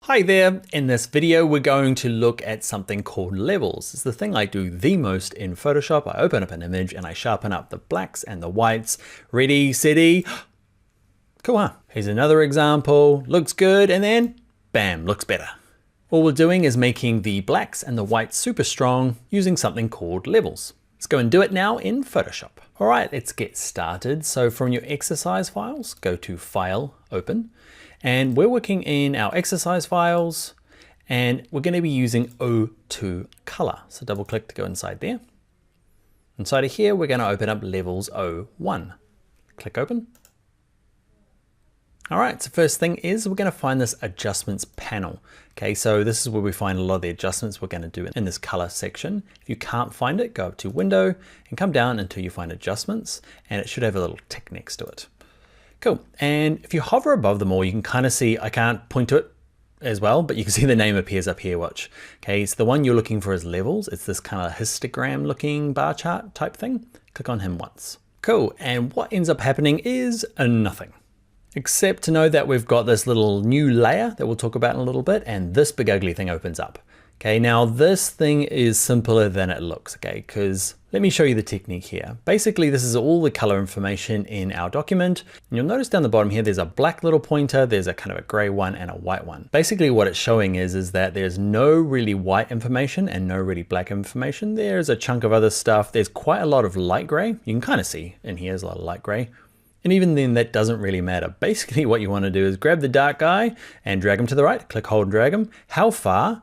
Hi there, in this video we're going to look at something called levels. It's the thing I do the most in Photoshop. I open up an image and I sharpen up the blacks and the whites. Ready, steady, cool, huh? Here's another example, looks good, and then bam, looks better. All we're doing is making the blacks and the whites super strong using something called levels. Let's go and do it now in Photoshop. All right, let's get started. So from your exercise files, go to File, Open. And we're working in our exercise files and we're going to be using O2 color. So double click to go inside there. Inside of here, we're going to open up levels O1. Click open. All right, so first thing is we're going to find this adjustments panel. Okay, so this is where we find a lot of the adjustments we're going to do in this color section. If you can't find it, go up to Window and come down until you find adjustments, and it should have a little tick next to it. Cool, and if you hover above them all, you can kind of see, I can't point to it as well, but you can see the name appears up here, watch. Okay, so the one you're looking for is levels. It's this kind of histogram looking bar chart type thing. Click on him once. Cool, and what ends up happening is nothing. Except to know that we've got this little new layer that we'll talk about in a little bit, and this big ugly thing opens up. Okay, now this thing is simpler than it looks, okay, because let me show you the technique here. Basically, this is all the color information in our document. And you'll notice down the bottom here, there's a black little pointer, there's a kind of a gray one and a white one. Basically what it's showing is that there's no really white information and no really black information. There's a chunk of other stuff. There's quite a lot of light gray. You can kind of see in here, there's a lot of light gray. And even then that doesn't really matter. Basically what you want to do is grab the dark guy and drag him to the right, click, hold, drag him. How far?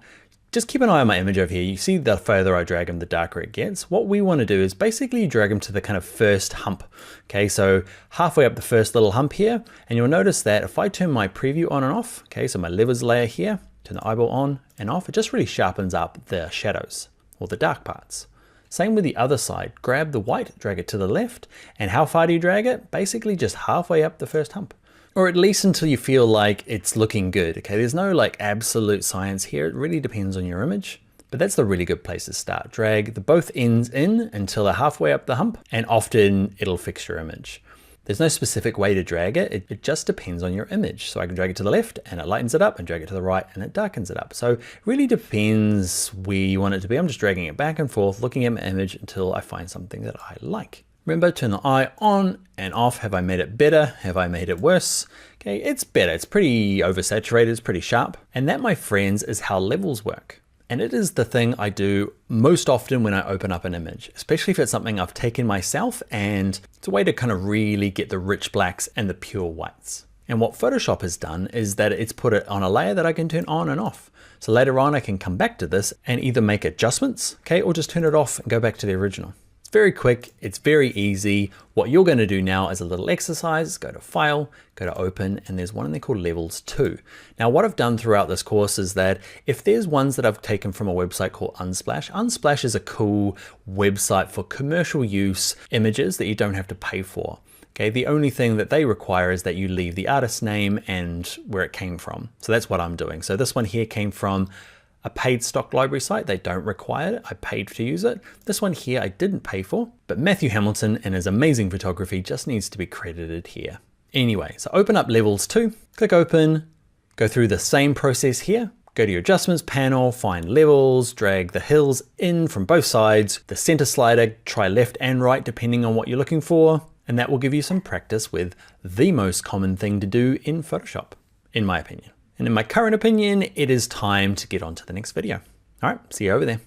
Just keep an eye on my image over here. You see the further I drag him, the darker it gets. What we want to do is basically drag him to the kind of first hump. Okay, so halfway up the first little hump here, and you'll notice that if I turn my preview on and off, okay, so my levers layer here, turn the eyeball on and off, it just really sharpens up the shadows or the dark parts. Same with the other side. Grab the white, drag it to the left, and how far do you drag it? Basically just halfway up the first hump. Or at least until you feel like it's looking good. Okay, there's no like absolute science here. It really depends on your image, but that's the really good place to start. Drag the both ends in until they're halfway up the hump, and often it'll fix your image. There's no specific way to drag it. It just depends on your image. So I can drag it to the left and it lightens it up, and drag it to the right and it darkens it up. So it really depends where you want it to be. I'm just dragging it back and forth, looking at my image until I find something that I like. Remember, turn the eye on and off. Have I made it better? Have I made it worse? Okay, it's better. It's pretty oversaturated, it's pretty sharp. And that, my friends, is how levels work. And it is the thing I do most often when I open up an image, especially if it's something I've taken myself, and it's a way to kind of really get the rich blacks and the pure whites. And what Photoshop has done is that it's put it on a layer that I can turn on and off. So later on I can come back to this and either make adjustments, okay, or just turn it off and go back to the original. Very quick, it's very easy. What you're going to do now is a little exercise. Go to File, go to Open, and there's one in there called Levels 2. Now what I've done throughout this course is that if there's ones that I've taken from a website called Unsplash, Unsplash is a cool website for commercial use images that you don't have to pay for. Okay, the only thing that they require is that you leave the artist name and where it came from. So that's what I'm doing. So this one here came from a paid stock library site. They don't require it. I paid to use it. This one here I didn't pay for, but Matthew Hamilton and his amazing photography just needs to be credited here. Anyway, so open up Levels 2, click Open, go through the same process here. Go to your adjustments panel, find levels, drag the hills in from both sides, the center slider, try left and right depending on what you're looking for, and that will give you some practice with the most common thing to do in Photoshop, in my opinion. And in my current opinion, it is time to get on to the next video. All right, see you over there.